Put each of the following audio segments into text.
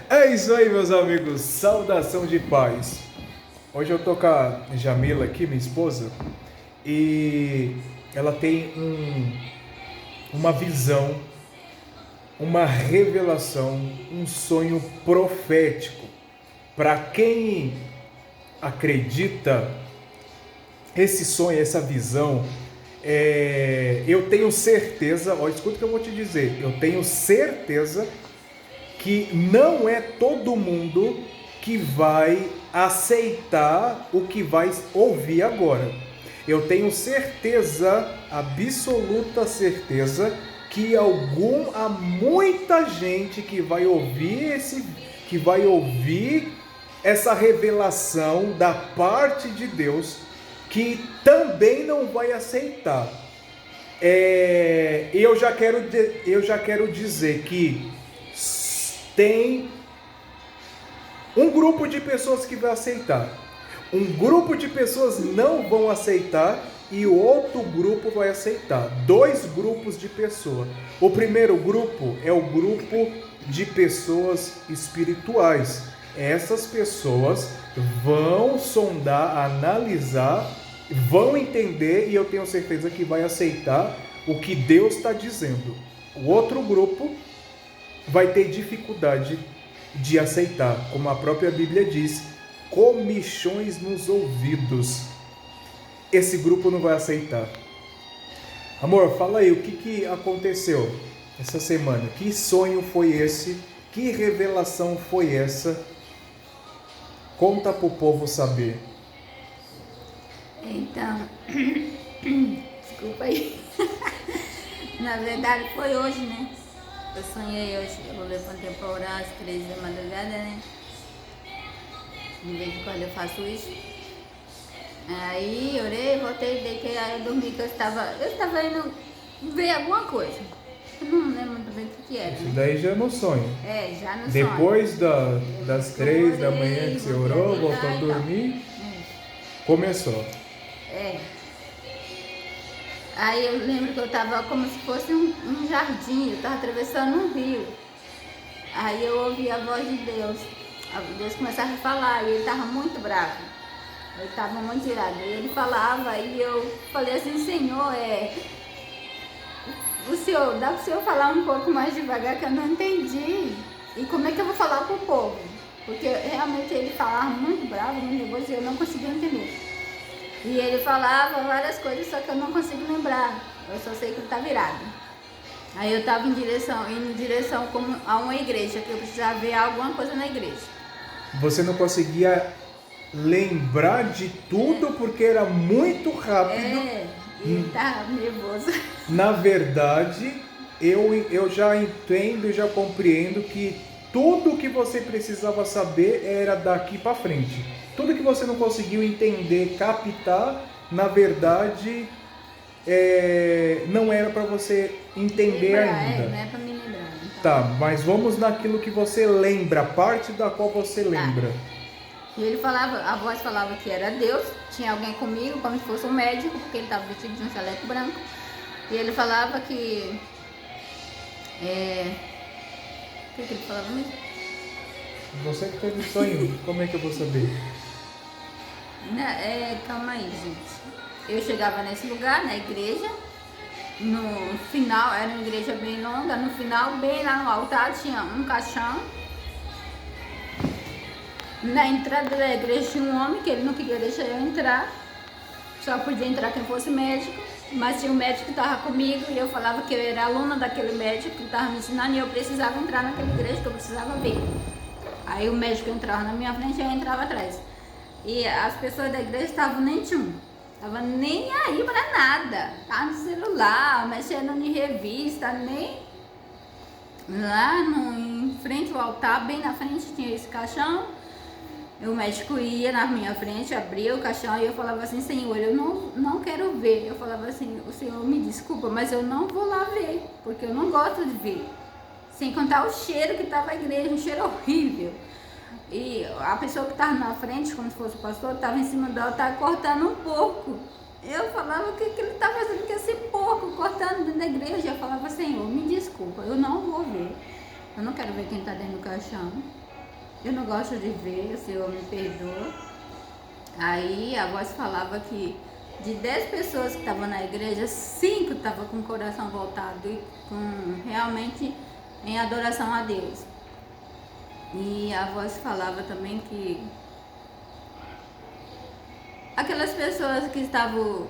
É isso aí, meus amigos. Saudação de paz. Hoje eu tô com a Jamila aqui, minha esposa, e ela tem uma visão, uma revelação, um sonho profético. Para quem acredita, esse sonho, essa visão, eu tenho certeza, ó, escuta o que eu vou te dizer, eu tenho certeza que não é todo mundo que vai aceitar o que vai ouvir agora. Eu tenho certeza, absoluta certeza, que há muita gente que vai ouvir essa revelação da parte de Deus, que também não vai aceitar. Eu já quero dizer que tem um grupo de pessoas que vai aceitar, um grupo de pessoas não vão aceitar e o outro grupo vai aceitar. Dois grupos de pessoas. O primeiro grupo é o grupo de pessoas espirituais. Essas pessoas vão sondar, analisar, vão entender e eu tenho certeza que vai aceitar o que Deus está dizendo. O outro grupo vai ter dificuldade de aceitar, como a própria Bíblia diz, comichões nos ouvidos. Esse grupo não vai aceitar. Amor, fala aí, o que aconteceu essa semana? Que sonho foi esse? Que revelação foi essa? Conta pro povo saber. Então, desculpa aí. Na verdade foi hoje, né? Eu sonhei hoje, eu levantei pra orar às 3 da madrugada, né? De vez em quando eu faço isso. Aí orei, voltei, deitei, aí eu dormi que eu estava indo ver alguma coisa. Eu não lembro muito bem o que era. Isso Né? daí já é no sonho. Já no Depois sonho. das 3 da manhã que você orou, voltou a dormir, começou. Aí eu lembro que eu estava como se fosse um jardim, eu estava atravessando um rio. Aí eu ouvi a voz de Deus. Deus começava a falar e ele estava muito bravo. Ele estava muito irado. E ele falava e eu falei assim, Senhor, dá para o Senhor falar um pouco mais devagar que eu não entendi. E como é que eu vou falar para o povo? Porque realmente ele falava muito bravo, muito nervoso e eu não conseguia entender. E ele falava várias coisas, só que eu não consigo lembrar. Eu só sei que ele tá virado. Aí eu estava indo em direção a uma igreja, que eu precisava ver alguma coisa na igreja. Você não conseguia lembrar de tudo porque era muito rápido. E tá nervoso. Na verdade, eu já entendo e já compreendo que tudo que você precisava saber era daqui para frente. Tudo que você não conseguiu entender, captar, na verdade, não era para você entender ainda. Não é para me lembrar. Então. Tá, mas vamos naquilo que você lembra, a parte da qual você lembra. E ele falava, a voz falava que era Deus, tinha alguém comigo, como se fosse um médico, porque ele estava vestido de um jaleco branco. E ele falava que... O que ele falava mesmo? Você que teve sonho, como é que eu vou saber? Calma aí, gente. Eu chegava nesse lugar, na igreja, no final, era uma igreja bem longa, no final, bem lá no altar, tinha um caixão. Na entrada da igreja tinha um homem que ele não queria deixar eu entrar, só podia entrar quem fosse médico, mas tinha um médico que estava comigo e eu falava que eu era aluna daquele médico que estava me ensinando e eu precisava entrar naquela igreja, que eu precisava ver. Aí o médico entrava na minha frente e eu entrava atrás. E as pessoas da igreja estavam nem aí pra nada, estavam no celular, mexendo em revista, nem lá em frente ao altar, bem na frente tinha esse caixão. O médico ia na minha frente, abria o caixão e eu falava assim, Senhor, eu não quero ver. Eu falava assim, o Senhor me desculpa, mas eu não vou lá ver, porque eu não gosto de ver. Sem contar o cheiro que estava a igreja, um cheiro horrível. E a pessoa que estava na frente, como se fosse o pastor, estava em cima do altar cortando um porco. Eu falava o que ele está fazendo com esse porco, cortando dentro da igreja. Eu falava, Senhor, me desculpa, eu não vou ver. Eu não quero ver quem está dentro do caixão. Eu não gosto de ver, o Senhor me perdoa. Aí a voz falava que de 10 pessoas que estavam na igreja, 5 estavam com o coração voltado e realmente em adoração a Deus. E a voz falava também que aquelas pessoas que estavam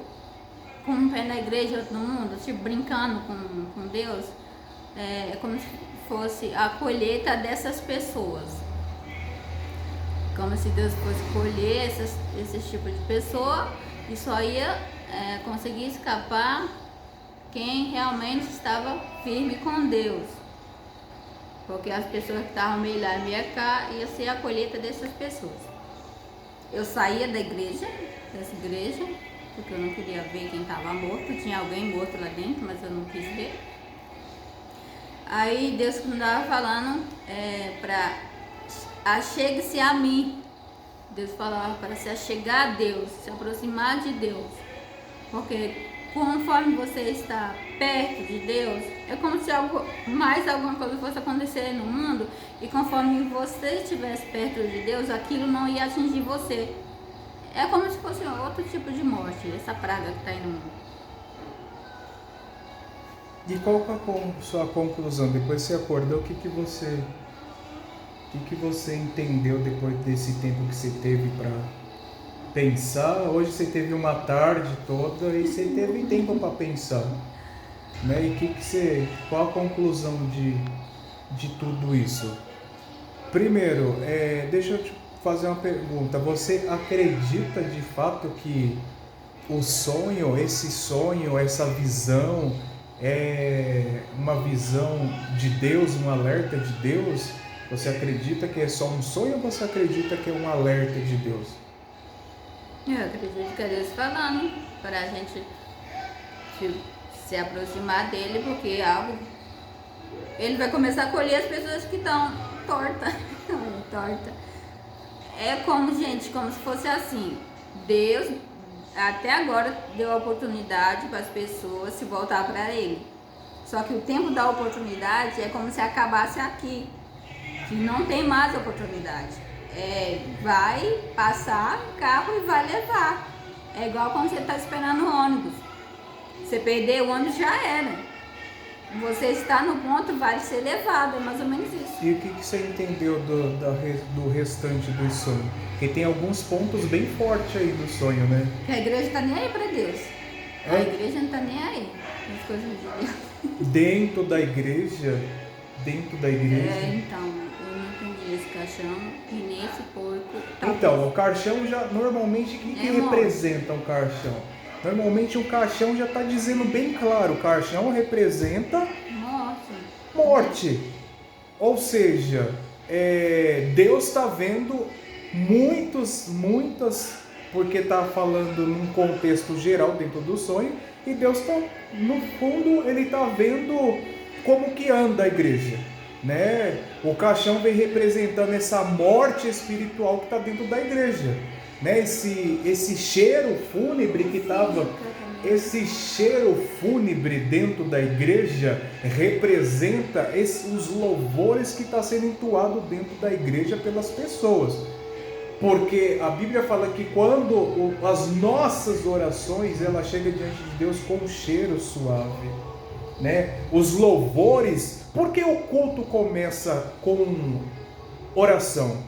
com um pé na igreja e outro no mundo, tipo, brincando com Deus, é como se fosse a colheita dessas pessoas. Como se Deus fosse colher esse tipo de pessoa e só ia conseguir escapar quem realmente estava firme com Deus. Porque as pessoas que estavam meio lá e meio cá, ia ser a colheita dessas pessoas. Eu saía dessa igreja, porque eu não queria ver quem estava morto. Tinha alguém morto lá dentro, mas eu não quis ver. Aí Deus me estava falando para achegue-se a mim. Deus falava para se achegar a Deus, se aproximar de Deus. Porque conforme você está perto de Deus, é como se mais alguma coisa fosse acontecer no mundo, e conforme você estivesse perto de Deus, aquilo não ia atingir você. É como se fosse outro tipo de morte, essa praga que está aí no mundo. E qual é a sua conclusão? Depois você acordou, o que você entendeu depois desse tempo que você teve para pensar? Hoje você teve uma tarde toda e você teve tempo para pensar, né? E qual a conclusão de tudo isso? Primeiro, deixa eu te fazer uma pergunta. Você acredita de fato que esse sonho, essa visão é uma visão de Deus, um alerta de Deus? Você acredita que é só um sonho ou você acredita que é um alerta de Deus? Eu acredito que é Deus falando para a gente se aproximar dele, porque ele vai começar a colher as pessoas que estão tortas. É como se fosse assim, Deus até agora deu a oportunidade para as pessoas se voltar para ele. Só que o tempo da oportunidade é como se acabasse aqui, que não tem mais oportunidade. Vai passar o carro e vai levar. É igual quando você está esperando o ônibus. Você perder o ônibus, já era. Você está no ponto, vai ser levado, é mais ou menos isso. E o que você entendeu do restante do sonho? Porque tem alguns pontos bem fortes aí do sonho, né? Que a igreja está nem aí para Deus. A igreja não está nem aí nas coisas de Deus. Dentro da igreja? Então, eu não entendi esse caixão e nem esse porco. Então, o caixão já, normalmente, o que representa um caixão? Normalmente o caixão já está dizendo bem claro, o caixão representa morte. Ou seja, Deus está vendo muitas, porque está falando num contexto geral dentro do sonho, e Deus está, no fundo, ele está vendo como que anda a igreja, né? O caixão vem representando essa morte espiritual que está dentro da igreja, né? Esse cheiro fúnebre que estava, esse cheiro fúnebre dentro da igreja representa os louvores que está sendo entoado dentro da igreja pelas pessoas. Porque a Bíblia fala que quando as nossas orações, ela chega diante de Deus com um cheiro suave, né? Os louvores, por que o culto começa com oração?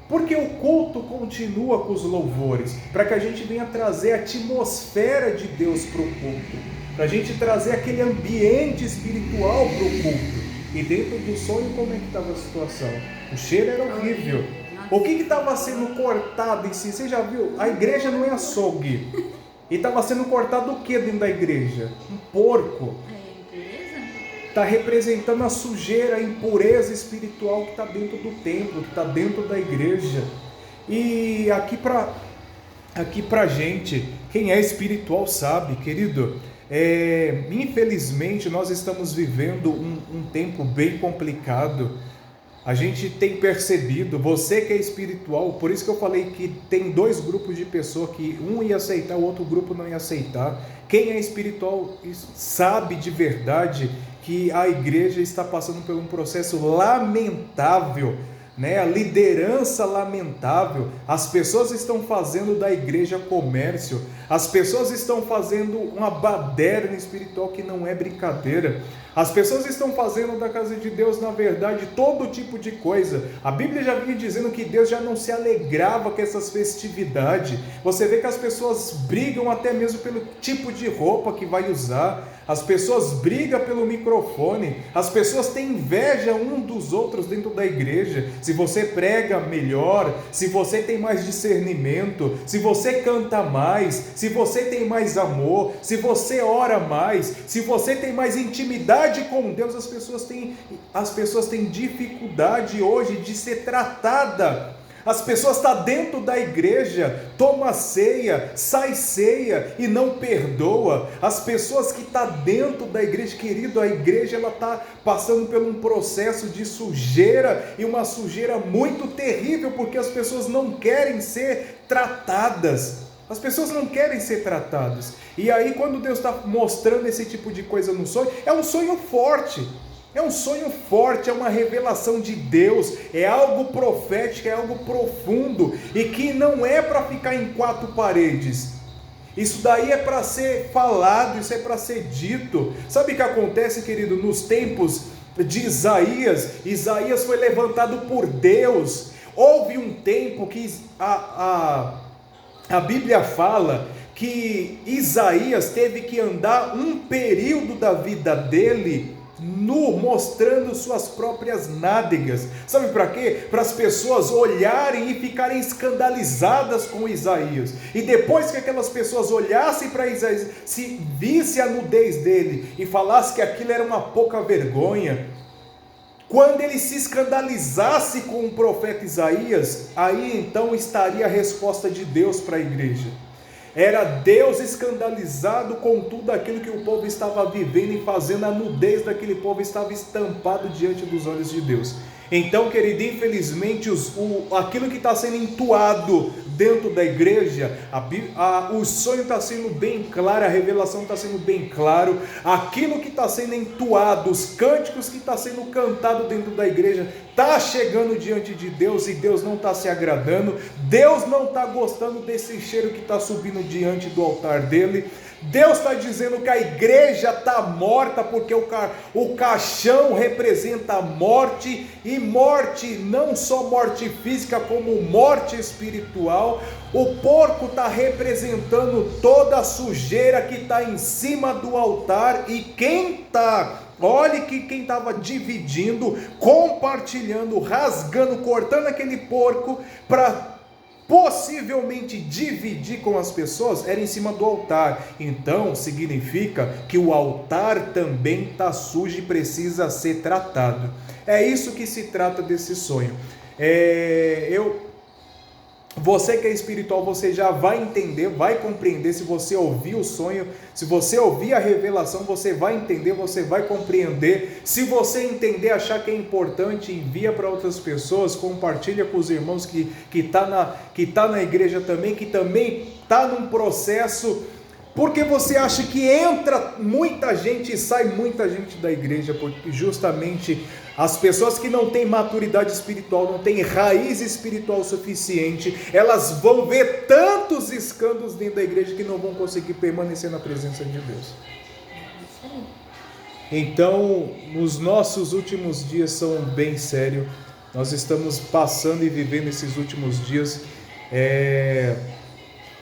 Porque o culto continua com os louvores, para que a gente venha trazer a atmosfera de Deus para o culto, para a gente trazer aquele ambiente espiritual para o culto. E dentro do sonho, como é que estava a situação? O cheiro era horrível. O que estava sendo cortado em si? Você já viu? A igreja não é açougue. E estava sendo cortado o que dentro da igreja? Um porco. Está representando a sujeira, a impureza espiritual que está dentro do templo, que está dentro da igreja. E aqui pra gente, quem é espiritual sabe, querido, infelizmente nós estamos vivendo um tempo bem complicado. A gente tem percebido, você que é espiritual, por isso que eu falei que tem dois grupos de pessoas, que um ia aceitar, o outro grupo não ia aceitar. Quem é espiritual sabe de verdade que a igreja está passando por um processo lamentável, né? A liderança lamentável. As pessoas estão fazendo da igreja comércio, as pessoas estão fazendo uma baderna espiritual que não é brincadeira. As pessoas estão fazendo da casa de Deus, na verdade, todo tipo de coisa. A Bíblia já vinha dizendo que Deus já não se alegrava com essas festividades. Você vê que as pessoas brigam até mesmo pelo tipo de roupa que vai usar. As pessoas brigam pelo microfone. As pessoas têm inveja um dos outros dentro da igreja. Se você prega melhor, se você tem mais discernimento, se você canta mais, se você tem mais amor, se você ora mais, se você tem mais intimidade com Deus, as pessoas têm dificuldade hoje de ser tratada. As pessoas estão dentro da igreja, toma ceia, sai ceia e não perdoa. As pessoas que estão dentro da igreja, querido, a igreja ela está passando por um processo de sujeira, e uma sujeira muito terrível, porque as pessoas não querem ser tratadas. As pessoas não querem ser tratadas. E aí quando Deus está mostrando esse tipo de coisa no sonho, é um sonho forte. É um sonho forte, é uma revelação de Deus, é algo profético, é algo profundo, e que não é para ficar em quatro paredes. Isso daí é para ser falado, isso é para ser dito. Sabe o que acontece, querido? Nos tempos de Isaías foi levantado por Deus. Houve um tempo que a Bíblia fala que Isaías teve que andar um período da vida dele nu, mostrando suas próprias nádegas. Sabe para quê? Para as pessoas olharem e ficarem escandalizadas com Isaías. E depois que aquelas pessoas olhassem para Isaías, se visse a nudez dele e falasse que aquilo era uma pouca vergonha, quando ele se escandalizasse com o profeta Isaías, aí então estaria a resposta de Deus para a igreja. Era Deus escandalizado com tudo aquilo que o povo estava vivendo e fazendo. A nudez daquele povo estava estampado diante dos olhos de Deus. Então, querido, infelizmente aquilo que está sendo entoado dentro da igreja, o sonho está sendo bem claro, a revelação está sendo bem claro, aquilo que está sendo entoado, os cânticos que está sendo cantado dentro da igreja, está chegando diante de Deus, e Deus não está se agradando. Deus não está gostando desse cheiro que está subindo diante do altar dele. Deus está dizendo que a igreja está morta, porque o caixão representa a morte, e morte, não só morte física, como morte espiritual. O porco está representando toda a sujeira que está em cima do altar, e olhe que quem estava dividindo, compartilhando, rasgando, cortando aquele porco para possivelmente dividir com as pessoas, era em cima do altar. Então significa que o altar também está sujo e precisa ser tratado. É isso que se trata desse sonho. Você que é espiritual, você já vai entender, vai compreender. Se você ouvir o sonho, se você ouvir a revelação, você vai entender, você vai compreender. Se você entender, achar que é importante, envia para outras pessoas, compartilha com os irmãos que tá na igreja também, que também está num processo. Porque você acha que entra muita gente e sai muita gente da igreja, porque justamente as pessoas que não têm maturidade espiritual, não têm raiz espiritual suficiente, elas vão ver tantos escândalos dentro da igreja que não vão conseguir permanecer na presença de Deus. Então, os nossos últimos dias são bem sérios. Nós estamos passando e vivendo esses últimos dias,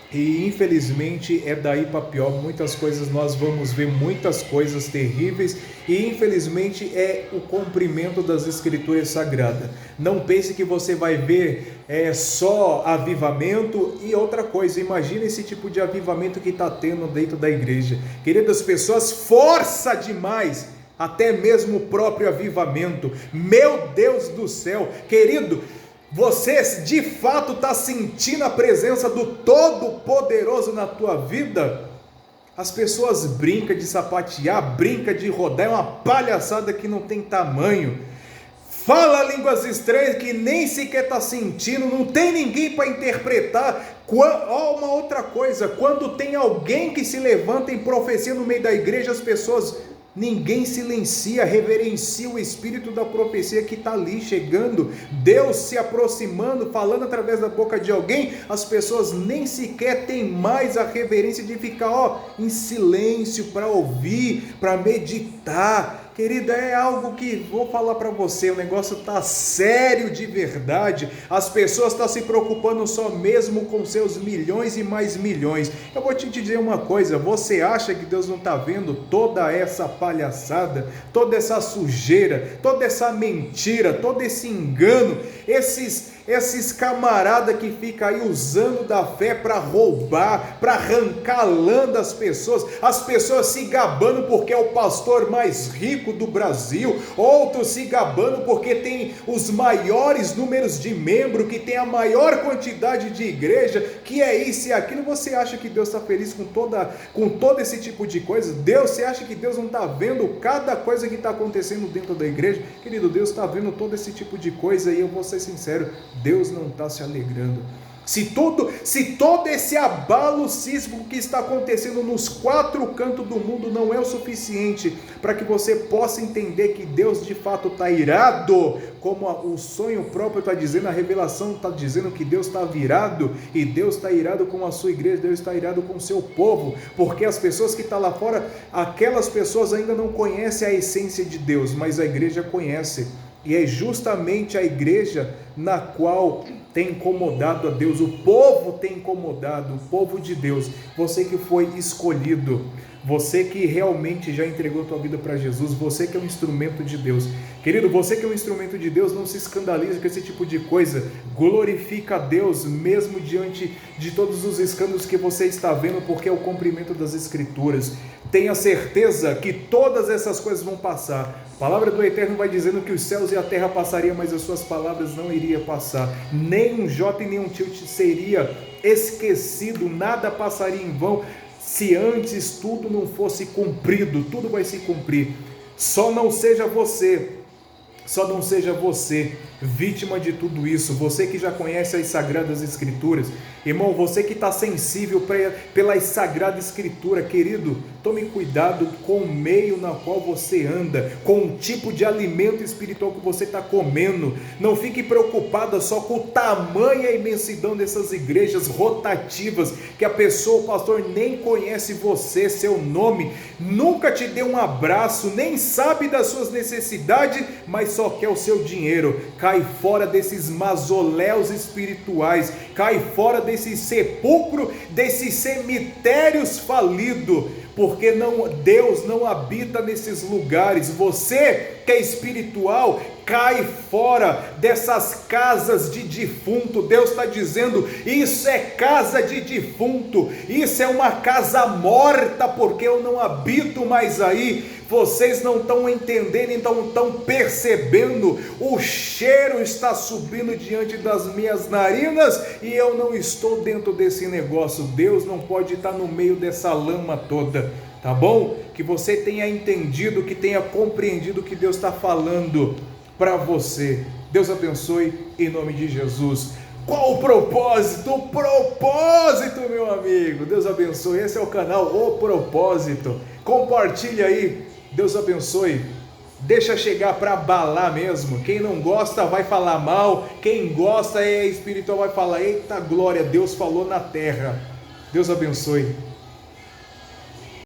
e infelizmente é daí para pior. Muitas coisas, nós vamos ver muitas coisas terríveis, e infelizmente é o cumprimento das escrituras sagradas. Não pense que você vai ver só avivamento. E outra coisa, imagina esse tipo de avivamento que está tendo dentro da igreja. Queridas pessoas, força demais, até mesmo o próprio avivamento. Meu Deus do céu, querido, você de fato está sentindo a presença do Todo-Poderoso na tua vida? As pessoas brincam de sapatear, brincam de rodar, é uma palhaçada que não tem tamanho. Fala línguas estranhas que nem sequer está sentindo, não tem ninguém para interpretar. Uma outra coisa, quando tem alguém que se levanta em profecia no meio da igreja, as pessoas Ninguém silencia, reverencia o espírito da profecia que está ali chegando, Deus se aproximando, falando através da boca de alguém. As pessoas nem sequer têm mais a reverência de ficar em silêncio para ouvir, para meditar. Querida, é algo que, vou falar para você, o negócio está sério de verdade. As pessoas estão se preocupando só mesmo com seus milhões e mais milhões. Eu vou te dizer uma coisa, você acha que Deus não está vendo toda essa palhaçada, toda essa sujeira, toda essa mentira, todo esse engano, esses camaradas que ficam aí usando da fé para roubar, para arrancar lã das pessoas, as pessoas se gabando porque é o pastor mais rico do Brasil, outros se gabando porque tem os maiores números de membros, que tem a maior quantidade de igreja, que é isso e aquilo. Você acha que Deus está feliz com todo esse tipo de coisa? Você acha que Deus não está vendo cada coisa que está acontecendo dentro da igreja? Querido, Deus está vendo todo esse tipo de coisa e eu vou ser sincero, Deus não está se alegrando. Se todo esse abalo sísmico que está acontecendo nos 4 cantos do mundo não é o suficiente para que você possa entender que Deus de fato está irado, como o sonho próprio está dizendo, a revelação está dizendo que Deus está virado, e Deus está irado com a sua igreja, Deus está irado com o seu povo, porque as pessoas que estão lá fora, aquelas pessoas ainda não conhecem a essência de Deus, mas a igreja conhece. E é justamente a igreja na qual tem incomodado a Deus, o povo tem incomodado, o povo de Deus, você que foi escolhido, você que realmente já entregou a tua vida para Jesus, você que é um instrumento de Deus. Querido, você que é um instrumento de Deus, não se escandalize com esse tipo de coisa, glorifica a Deus mesmo diante de todos os escândalos que você está vendo, porque é o cumprimento das Escrituras. Tenha certeza que todas essas coisas vão passar. A palavra do Eterno vai dizendo que os céus e a terra passariam, mas as suas palavras não iriam passar. Nem um jota e nem um tilt seria esquecido, nada passaria em vão, se antes tudo não fosse cumprido. Tudo vai se cumprir. Só não seja você vítima de tudo isso. Você que já conhece as Sagradas Escrituras, irmão, você que está sensível pela Sagrada Escritura, querido, tome cuidado com o meio na qual você anda, com o tipo de alimento espiritual que você está comendo. Não fique preocupada só com o tamanho e a imensidão dessas igrejas rotativas, que a pessoa, o pastor, nem conhece você, seu nome, nunca te deu um abraço, nem sabe das suas necessidades, mas só quer o seu dinheiro. Cai fora desses mausoléus espirituais, cai fora desse sepulcro, desses cemitérios falidos, porque Deus não habita nesses lugares. Você que é espiritual, cai fora dessas casas de defunto. Deus está dizendo, isso é casa de defunto, isso é uma casa morta, porque eu não habito mais aí. Vocês não estão entendendo, não estão percebendo, o cheiro está subindo diante das minhas narinas e eu não estou dentro desse negócio. Deus não pode estar no meio dessa lama toda, tá bom? Que você tenha entendido, que tenha compreendido o que Deus está falando para você. Deus abençoe em nome de Jesus. Qual o propósito? O propósito, meu amigo. Deus abençoe. Esse é o canal O Propósito. Compartilha aí. Deus abençoe. Deixa chegar para abalar mesmo. Quem não gosta vai falar mal. Quem gosta é espiritual vai falar, eita glória, Deus falou na terra. Deus abençoe.